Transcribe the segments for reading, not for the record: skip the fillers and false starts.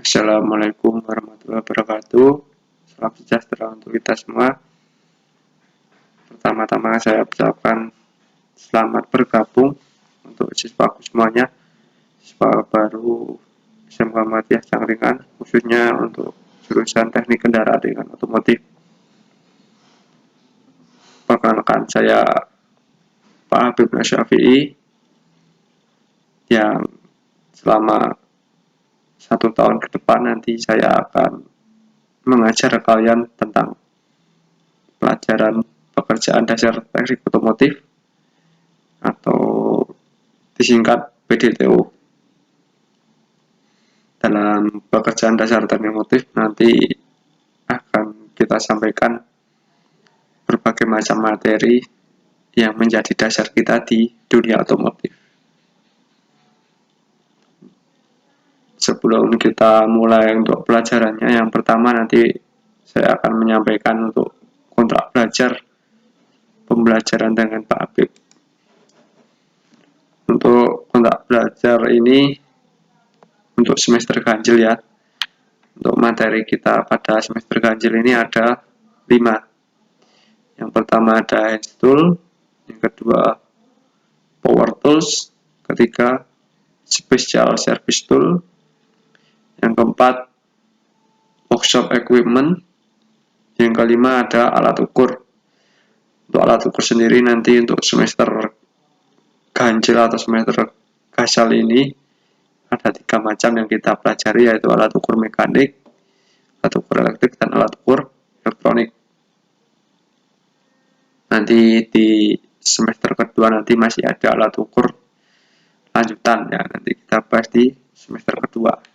Assalamualaikum warahmatullahi wabarakatuh. Salam sejahtera untuk kita semua. Pertama-tama saya ucapkan selamat bergabung untuk siswaku semuanya, siswa baru SMK Muhammadiyah Cangkringan, khususnya untuk jurusan Teknik Kendaraan Ringan Otomotif. Perkenalkan, saya Pak Habib Nasyafi'i yang selama 1 tahun ke depan nanti saya akan mengajar kalian tentang pelajaran pekerjaan dasar teknik otomotif atau disingkat PDTO. Dalam pekerjaan dasar teknik otomotif nanti akan kita sampaikan berbagai macam materi yang menjadi dasar kita di dunia otomotif. Sebelum kita mulai untuk pelajarannya, yang pertama nanti saya akan menyampaikan untuk kontrak belajar pembelajaran dengan Pak Habib. Untuk kontrak belajar ini untuk semester ganjil ya. Untuk materi kita pada semester ganjil ini ada 5. Yang pertama ada hand tool, yang kedua power tools, ketiga special service tool, yang keempat workshop equipment, yang kelima ada alat ukur. Untuk alat ukur sendiri nanti untuk semester ganjil atau semester gasal ini ada 3 macam yang kita pelajari, yaitu alat ukur mekanik, alat ukur elektrik, dan alat ukur elektronik. Nanti di semester kedua nanti masih ada alat ukur lanjutan ya, nanti kita bahas di semester kedua.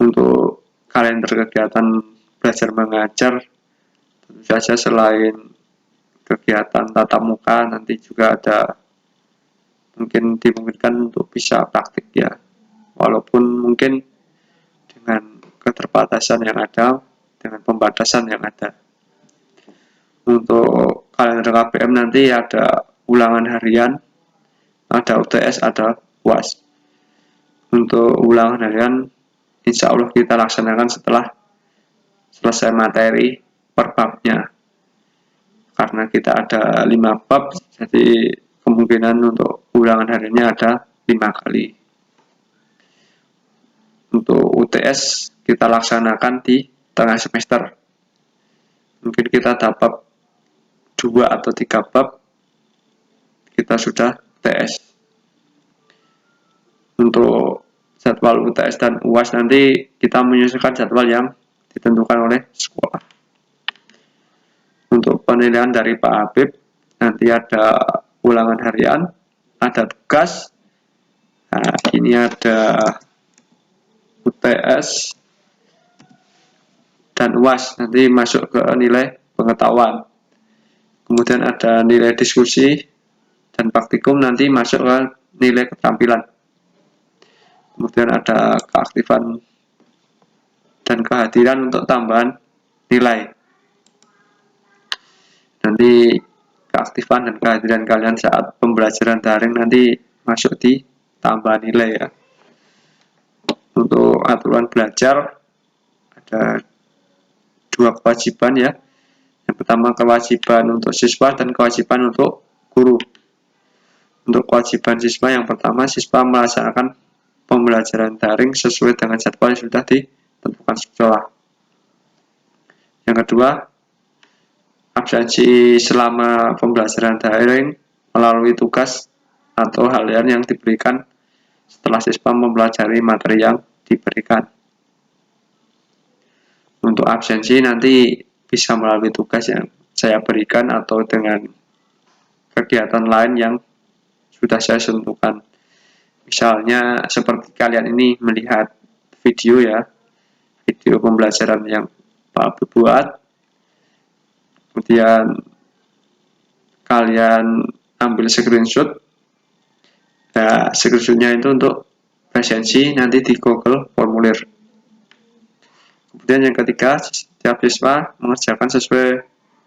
Untuk kalender kegiatan belajar mengajar, tentu saja selain kegiatan tatap muka nanti juga ada mungkin dimungkinkan untuk bisa praktik ya, walaupun mungkin dengan keterbatasan yang ada, dengan pembatasan yang ada. Untuk kalender KBM nanti ada ulangan harian, ada UTS, ada UAS. Untuk ulangan harian insya Allah kita laksanakan setelah selesai materi per babnya, karena kita ada 5 bab, jadi kemungkinan untuk ulangan hariannya ada 5 kali. Untuk UTS kita laksanakan di tengah semester, mungkin kita dapat 2 atau 3 bab kita sudah UTS. Untuk jadwal UTS dan UAS nanti kita menyesuaikan jadwal yang ditentukan oleh sekolah. Untuk penilaian dari Pak Habib nanti ada ulangan harian, ada tugas, nah ini ada UTS dan UAS nanti masuk ke nilai pengetahuan. Kemudian ada nilai diskusi dan praktikum nanti masuk ke nilai keterampilan. Kemudian ada keaktifan dan kehadiran untuk tambahan nilai. Nanti keaktifan dan kehadiran kalian saat pembelajaran daring nanti masuk di tambahan nilai ya. Untuk aturan belajar ada 2 kewajiban ya. Yang pertama kewajiban untuk siswa dan kewajiban untuk guru. Untuk kewajiban siswa, yang pertama siswa melaksanakan pembelajaran daring sesuai dengan jadwal yang sudah ditentukan sekolah. Yang kedua, absensi selama pembelajaran daring melalui tugas atau hal lain yang diberikan setelah siswa mempelajari materi yang diberikan. Untuk absensi nanti bisa melalui tugas yang saya berikan atau dengan kegiatan lain yang sudah saya tentukan. Misalnya seperti kalian ini melihat video ya, video pembelajaran yang Pak Habib buat, kemudian kalian ambil screenshot. Nah, screenshotnya itu untuk presensi nanti di Google Formulir. Kemudian yang ketiga, setiap siswa mengerjakan sesuai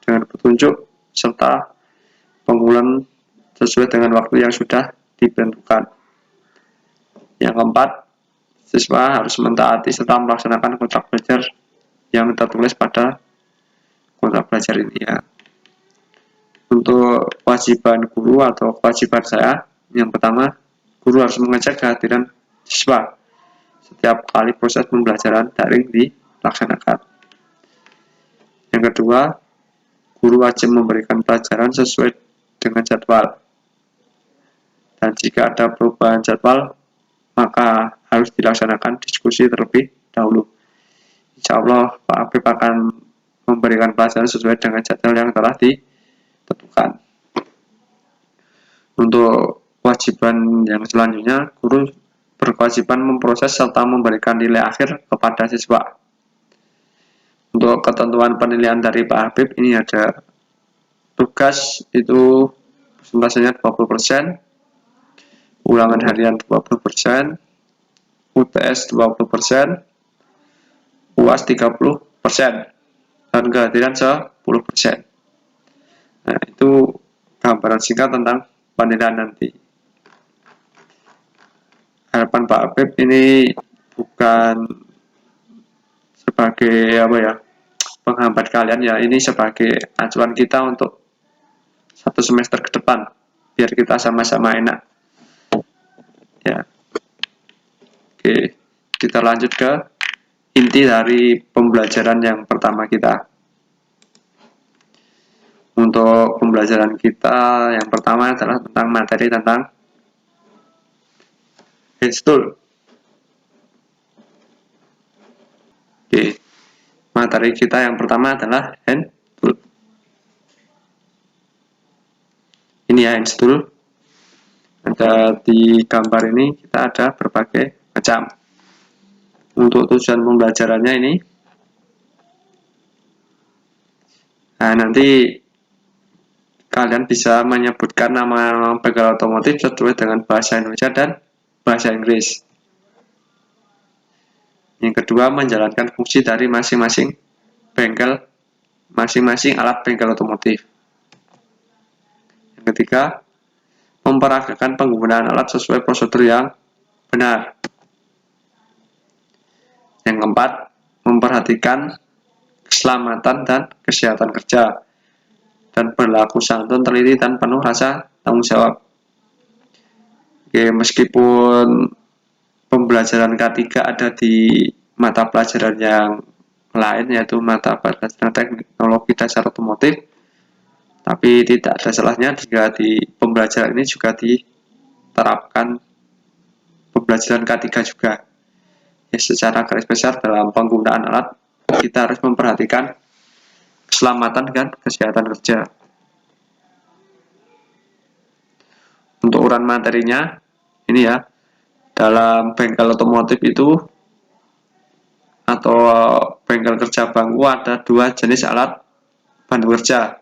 dengan petunjuk serta pengulangan sesuai dengan waktu yang sudah ditentukan. Yang keempat, siswa harus mentaati serta melaksanakan kontrak belajar yang tertulis pada kontrak belajar ini ya. Untuk kewajiban guru atau kewajiban saya, yang pertama, guru harus mengecek kehadiran siswa setiap kali proses pembelajaran daring dilaksanakan. Yang kedua, guru wajib memberikan pelajaran sesuai dengan jadwal. Dan jika ada perubahan jadwal, maka harus dilaksanakan diskusi terlebih dahulu. Insya Allah Pak Habib akan memberikan pelajaran sesuai dengan jadwal yang telah ditentukan. Untuk kewajiban yang selanjutnya, guru berkewajiban memproses serta memberikan nilai akhir kepada siswa. Untuk ketentuan penilaian dari Pak Habib, ini ada tugas itu persentasenya 20%, ulangan harian 20%, UTS 20%, UAS 30%, dan kehadiran 10%. Nah, itu gambaran singkat tentang penilaian nanti. Harapan Pak Habib ini bukan sebagai penghambat kalian ya, ini sebagai acuan kita untuk satu semester ke depan biar kita sama-sama enak ya. Oke, kita lanjut ke inti dari pembelajaran yang pertama kita. Untuk pembelajaran kita yang pertama adalah tentang materi tentang hand tool. Oke, materi kita yang pertama adalah hand tool. Ini ya hand tool. Ada di gambar ini kita ada berbagai macam. Untuk tujuan pembelajarannya ini, nah nanti kalian bisa menyebutkan nama bengkel otomotif sesuai dengan bahasa Indonesia dan bahasa Inggris. Yang kedua, menjalankan fungsi dari masing-masing bengkel, masing-masing alat bengkel otomotif. Yang ketiga, memperagakan penggunaan alat sesuai prosedur yang benar. Yang keempat, memperhatikan keselamatan dan kesehatan kerja dan berlaku santun, teliti, dan penuh rasa tanggung jawab. Oke, meskipun pembelajaran K3 ada di mata pelajaran yang lain, yaitu mata pelajaran teknologi dasar otomotif, tapi tidak ada salahnya jika di pembelajaran ini juga diterapkan pembelajaran K3 juga. Ya, secara garis besar dalam penggunaan alat, kita harus memperhatikan keselamatan dan kesehatan kerja. Untuk uraian materinya, ini ya, dalam bengkel otomotif itu atau bengkel kerja bangku ada dua jenis alat bantu kerja.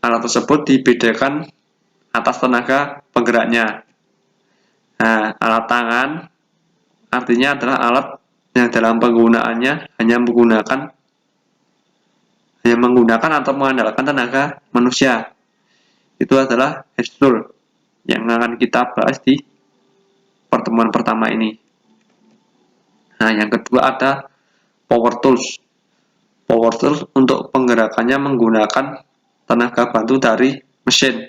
Alat tersebut dibedakan atas tenaga penggeraknya. Nah, alat tangan artinya adalah alat yang dalam penggunaannya hanya menggunakan atau mengandalkan tenaga manusia. Itu adalah hand tool yang akan kita bahas di pertemuan pertama ini. Nah, yang kedua ada power tools. Power tools untuk penggerakannya menggunakan tenaga bantu dari mesin.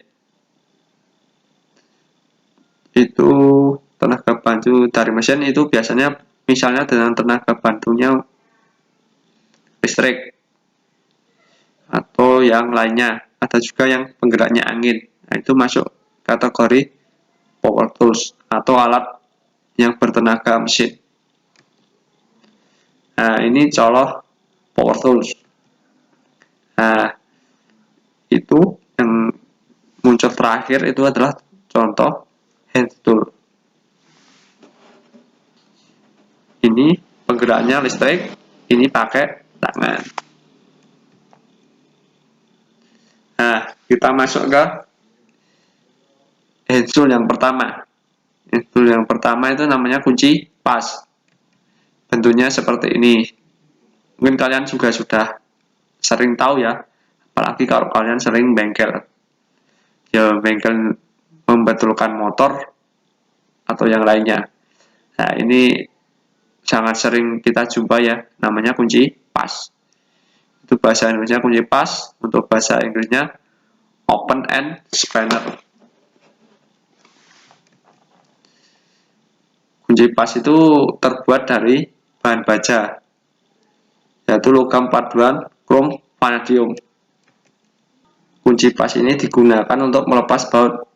Itu tenaga bantu dari mesin itu biasanya misalnya dengan tenaga bantunya listrik atau yang lainnya. Ada juga yang penggeraknya angin. Nah, itu masuk kategori power tools atau alat yang bertenaga mesin. Nah, ini contoh power tools. Nah, itu yang muncul terakhir itu adalah contoh hand tool. Ini penggeraknya listrik, ini pakai tangan. Nah, kita masuk ke hand tool yang pertama. Hand tool yang pertama itu namanya kunci pas. Bentuknya seperti ini. Mungkin kalian juga sudah sering tahu ya, apalagi kalau kalian sering bengkel. Ya, bengkel membetulkan motor atau yang lainnya. Nah, ini sangat sering kita jumpa ya, namanya kunci pas. Itu bahasa Indonesia kunci pas, untuk bahasa Inggrisnya open and spanner. Kunci pas itu terbuat dari bahan baja, yaitu logam paduan krom vanadium. Kunci pas ini digunakan untuk melepas baut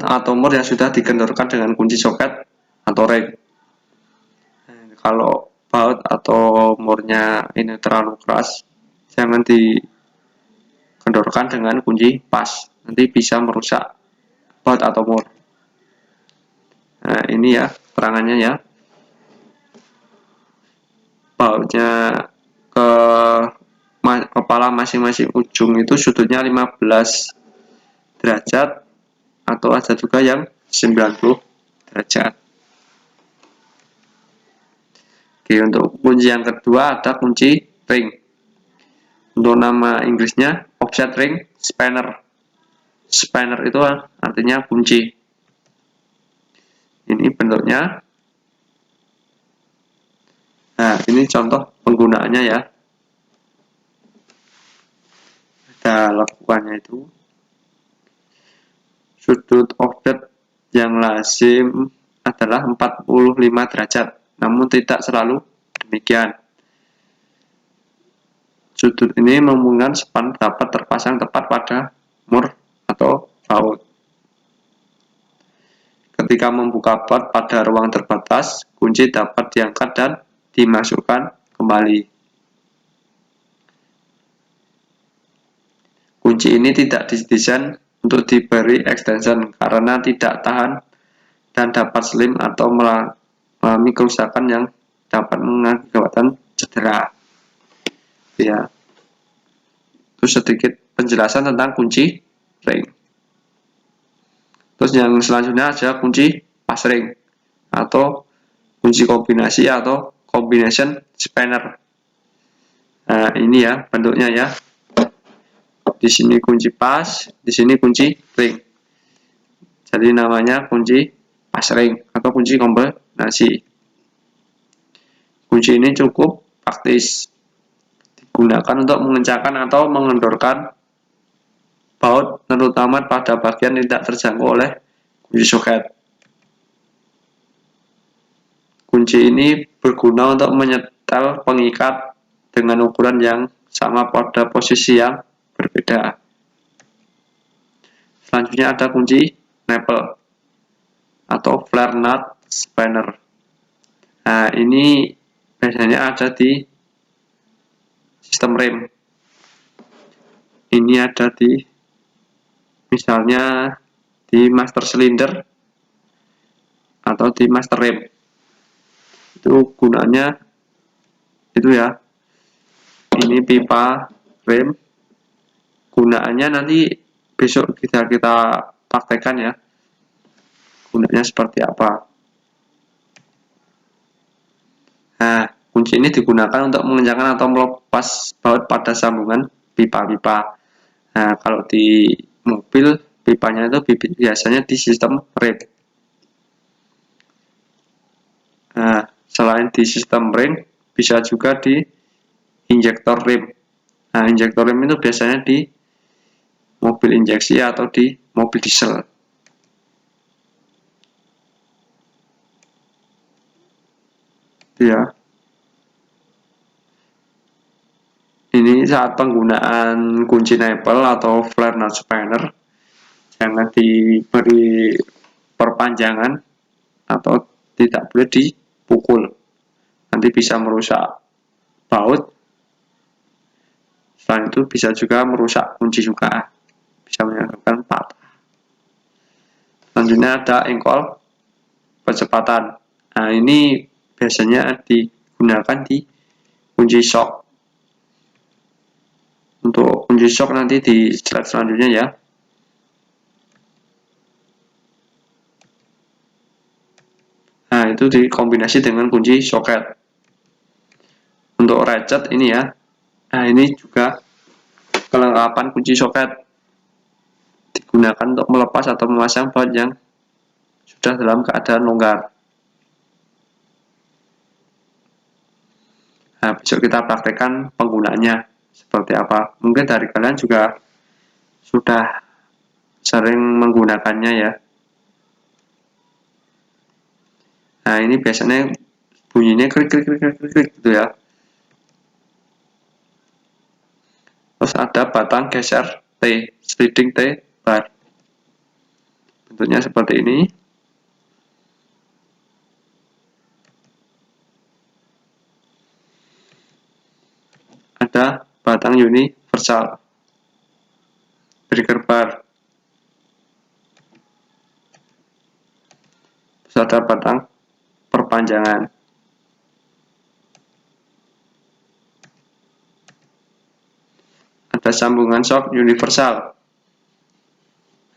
atau mur yang sudah dikendorkan dengan kunci soket atau ring. Kalau baut atau murnya ini terlalu keras, jangan dikendorkan dengan kunci pas, nanti bisa merusak baut atau mur. Nah, ini ya terangannya ya. Bautnya ke kepala masing-masing ujung itu sudutnya 15 derajat, atau ada juga yang 90 derajat. Oke, untuk kunci yang kedua ada kunci ring. Untuk nama Inggrisnya offset ring spanner. Spanner itu artinya kunci. Ini bentuknya. Nah, ini contoh penggunaannya ya. Ada lakukannya itu. Sudut offset yang lazim adalah 45 derajat, namun tidak selalu demikian. Sudut ini memungkinkan span dapat terpasang tepat pada mur atau baut. Ketika membuka baut pada ruang terbatas, kunci dapat diangkat dan dimasukkan kembali. Kunci ini tidak didesain untuk diberi extension karena tidak tahan dan dapat slim atau mengalami kerusakan yang dapat mengakibatkan cedera. Ya, itu sedikit penjelasan tentang kunci ring. Terus yang selanjutnya ada kunci pas ring atau kunci kombinasi atau combination spanner. Nah, ini ya bentuknya ya. Di sini kunci pas, di sini kunci ring. Jadi namanya kunci pas ring atau kunci kombinasi. Kunci ini cukup praktis, digunakan untuk mengencangkan atau mengendorkan baut, terutama pada bagian tidak terjangkau oleh kunci soket. Kunci ini berguna untuk menyetel pengikat dengan ukuran yang sama pada posisi yang berbeda. Selanjutnya ada kunci nipple atau flare nut spanner. Nah, ini biasanya ada di sistem rem. Ini ada di misalnya di master cylinder atau di master rem. Itu gunanya itu ya. Ini pipa rem. Gunaannya nanti besok kita praktekkan ya. Gunanya seperti apa. Nah, kunci ini digunakan untuk mengencangkan atau melepas baut pada sambungan pipa-pipa. Nah, kalau di mobil pipanya itu biasanya di sistem rem. Nah, selain di sistem ring, bisa juga di injektor rem. Nah, injektor rem itu biasanya di mobil injeksi atau di mobil diesel. Ya. Ini saat penggunaan kunci nipple atau flare nut spanner, jangan diberi perpanjangan atau tidak boleh dipukul. Nanti bisa merusak baut. Selain itu bisa juga merusak kunci juga, bisa menyebabkan patah. Selanjutnya ada engkol percepatan. Nah, ini biasanya digunakan di kunci shock. Untuk kunci shock nanti di slide selanjutnya ya. Nah, itu dikombinasi dengan kunci soket. Untuk ratchet ini ya. Nah, ini juga kelengkapan kunci soket. Digunakan untuk melepas atau memasang baut yang sudah dalam keadaan longgar. Nah, besok kita praktekkan penggunaannya seperti apa. Mungkin dari kalian juga sudah sering menggunakannya ya. Nah, ini biasanya bunyinya klik klik klik klik klik gitu ya. Terus ada batang geser T, sliding T bar. Bentuknya seperti ini. Ada batang universal, breaker bar. Terus ada batang perpanjangan. Ada sambungan shock universal.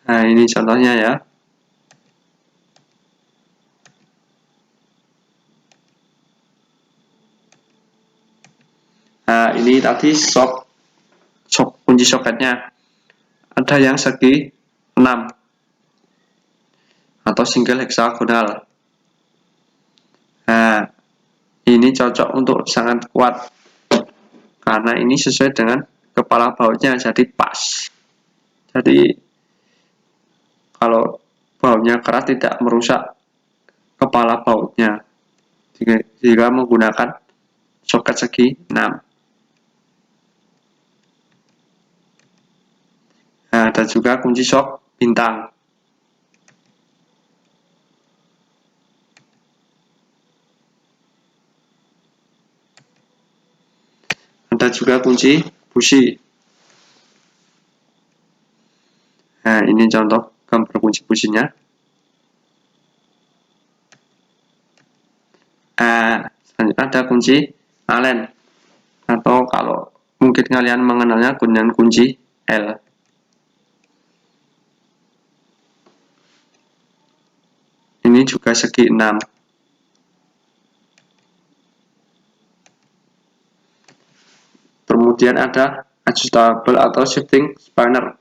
Nah, ini contohnya ya. Nah, ini tadi shock kunci soketnya. Ada yang segi 6 atau single heksagonal. Nah, ini cocok untuk sangat kuat karena ini sesuai dengan kepala bautnya, jadi pas. Jadi kalau bautnya keras tidak merusak kepala bautnya jika menggunakan soket segi 6. Nah, ada juga kunci shock bintang. Ada juga kunci busi. Nah, ini contoh gambar kunci businya. Nah, selanjutnya ada kunci Allen, atau kalau mungkin kalian mengenalnya dengan kunci L. Ini juga segi 6. Kemudian ada adjustable atau shifting spanner.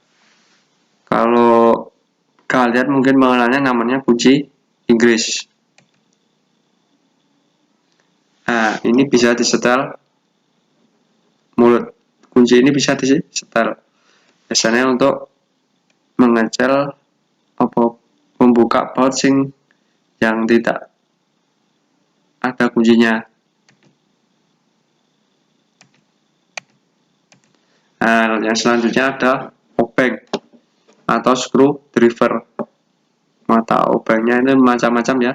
Kalau kalian mungkin mengenalnya namanya kunci Inggris. Nah, ini bisa disetel mulut. Kunci ini bisa disetel. Biasanya untuk mengecel apa membuka baut yang tidak ada kuncinya. Nah, yang selanjutnya ada obeng atau screwdriver. Mata obengnya ini macam-macam ya.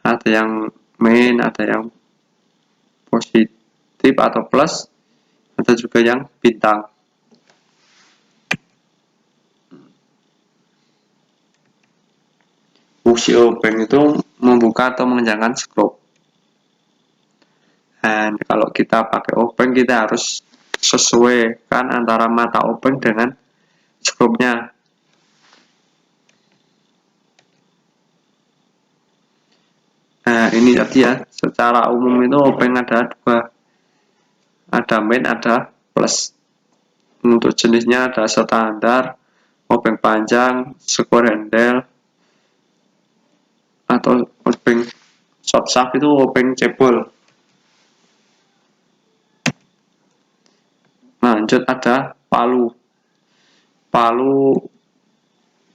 Ada yang main, ada yang positif atau plus, ada juga yang bintang. Fungsi obeng itu membuka atau mengencangkan skrup. Dan kalau kita pakai obeng, kita harus sesuaikan antara mata obeng dengan skrupnya. Nah, ini tadi ya, secara umum itu obeng ada dua, ada main, ada plus. Untuk jenisnya ada standar, obeng panjang, square handle, atau obeng short shaft itu obeng cebol. Lanjut ada palu. Palu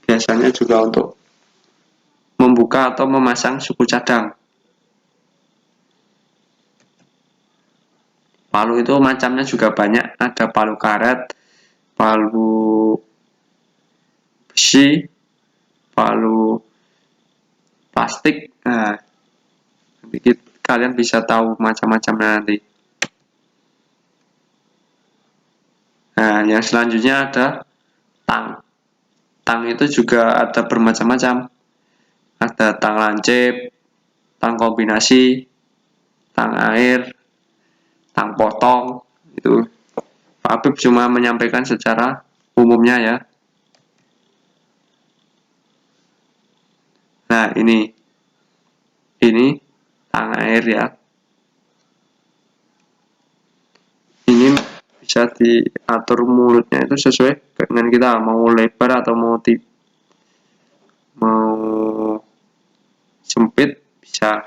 biasanya juga untuk membuka atau memasang suku cadang. Palu itu macamnya juga banyak, ada palu karet, palu besi, palu plastik. Nah, kalian bisa tahu macam-macamnya nanti. Nah, yang selanjutnya ada tang. Tang itu juga ada bermacam-macam. Ada tang lancip, tang kombinasi, tang air, tang potong. Itu Pak Habib cuma menyampaikan secara umumnya ya. Nah, ini tang air ya. Ini bisa diatur mulutnya itu sesuai dengan kita mau lebar atau mau bisa.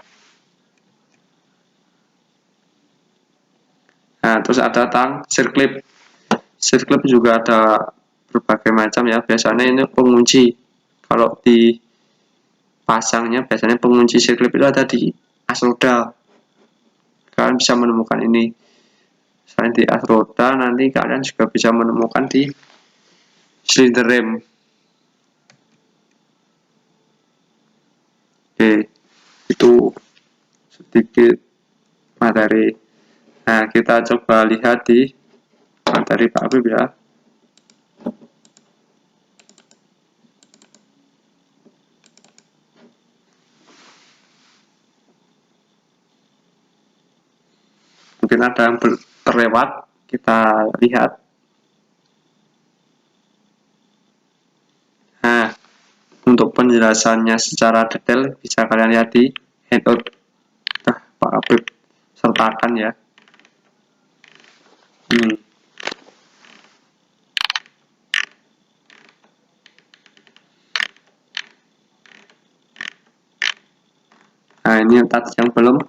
Nah, terus ada tang circlip. Circlip juga ada berbagai macam ya. Biasanya ini pengunci. Kalau dipasangnya biasanya pengunci circlip itu ada di as roda. Kalian bisa menemukan ini. Selain di as roda, nanti kalian juga bisa menemukan di silinder rem. Oke, itu sedikit materi. Nah, kita coba lihat di materi Pak Habib ya. Mungkin ada yang terlewat, kita lihat. Nah, untuk penjelasannya secara detail bisa kalian lihat di handout Pak Habib sertakan ya. Ini. Nah, ini tadi yang belum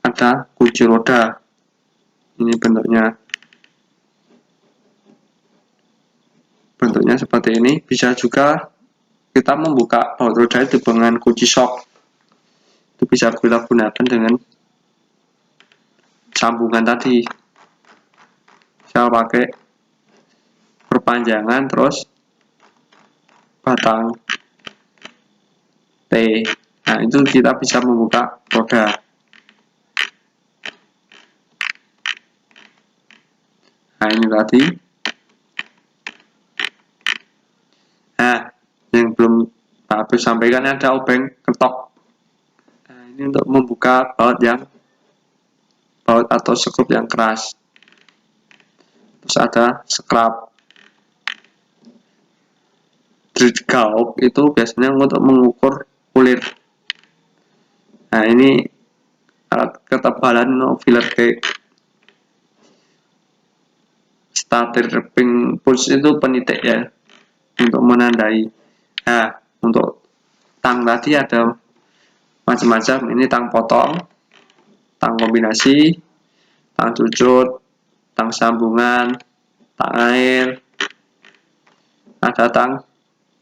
ada kunci roda. Ini bentuknya seperti ini. Bisa juga kita membuka baut roda itu dengan kunci shock. Itu bisa kita gunakan dengan sambungan tadi. Bisa pakai perpanjangan terus batang T. Nah, itu kita bisa membuka roda. Nah, ini tadi. Nah, yang belum Pak Habib sampaikan ada obeng ketok. Nah, ini untuk membuka baut atau skrup yang keras. Terus ada scrap. Dredge gauge itu biasanya untuk mengukur kulit. Nah, ini alat ketebalan filler cake. Starter ping pulse itu penitik ya, untuk menandai. Nah, untuk tang tadi ada macam-macam. Ini tang potong, tang kombinasi, tang cucut, tang sambungan, tang air, ada tang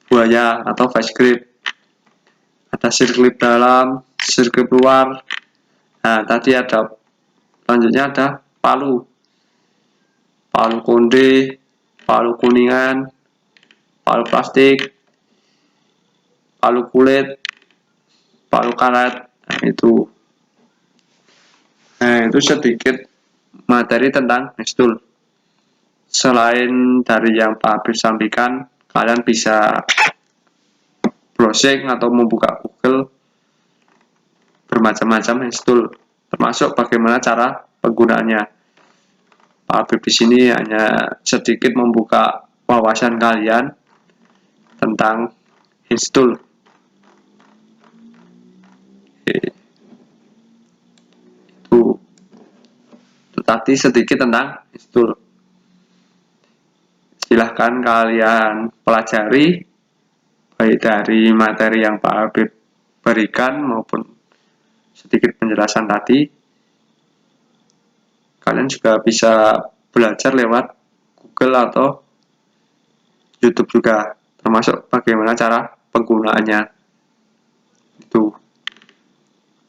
buaya atau vice grip, ada sirklip dalam, sirklip luar. Nah, tadi ada selanjutnya ada palu konde, palu kuningan, palu plastik, palu kulit, palu karet. Nah, itu sedikit materi tentang gestul. Selain dari yang Pak Habib sampaikan, kalian bisa browsing atau membuka Google bermacam-macam gestul, termasuk bagaimana cara penggunaannya. Pak Habib di sini hanya sedikit membuka wawasan kalian tentang gestul. Itu tadi sedikit tentang gestul. Silahkan kalian pelajari baik dari materi yang Pak Habib berikan maupun sedikit penjelasan tadi. Kalian juga bisa belajar lewat Google atau YouTube juga, termasuk bagaimana cara penggunaannya. Itu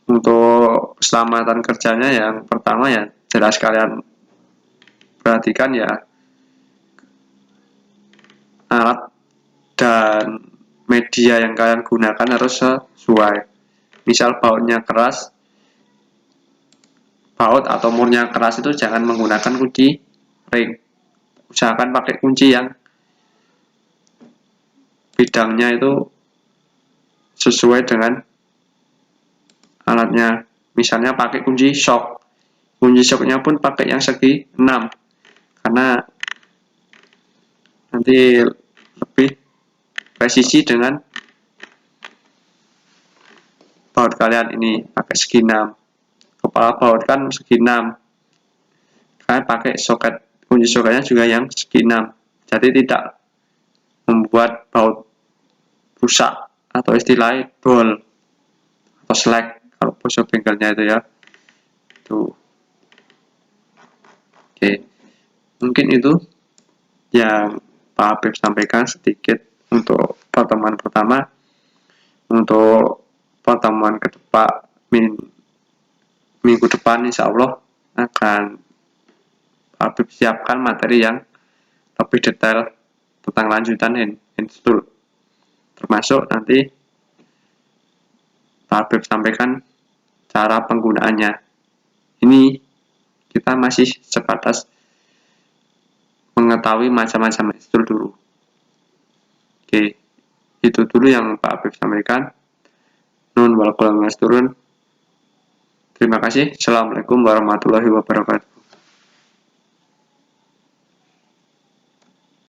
untuk keselamatan kerjanya yang pertama ya jelas kalian perhatikan ya, alat dan media yang kalian gunakan harus sesuai. Misal bautnya keras, baut atau murnya keras itu jangan menggunakan kunci ring. Usahakan pakai kunci yang bidangnya itu sesuai dengan alatnya. Misalnya pakai kunci shock. Kunci shocknya pun pakai yang segi 6 karena nanti lebih presisi dengan baut kalian ini. Pakai segi 6. Kepala baut kan segi 6. Kalian pakai soket, kunci soketnya juga yang segi 6. Jadi tidak membuat baut rusak atau istilahnya bol atau slack. kalau pojok bengkelnya itu ya. Tuh. Oke. Mungkin itu yang Pak Habib sampaikan sedikit untuk pertemuan pertama. Untuk pertemuan ke depan minggu depan insya Allah akan Pak Habib siapkan materi yang lebih detail tentang lanjutan install, termasuk nanti Pak Habib sampaikan cara penggunaannya. Ini kita masih sebatas mengetahui macam-macam install dulu. Oke, itu dulu yang Pak Habib sampaikan. Nun wal qalam turun. Terima kasih. Assalamualaikum warahmatullahi wabarakatuh.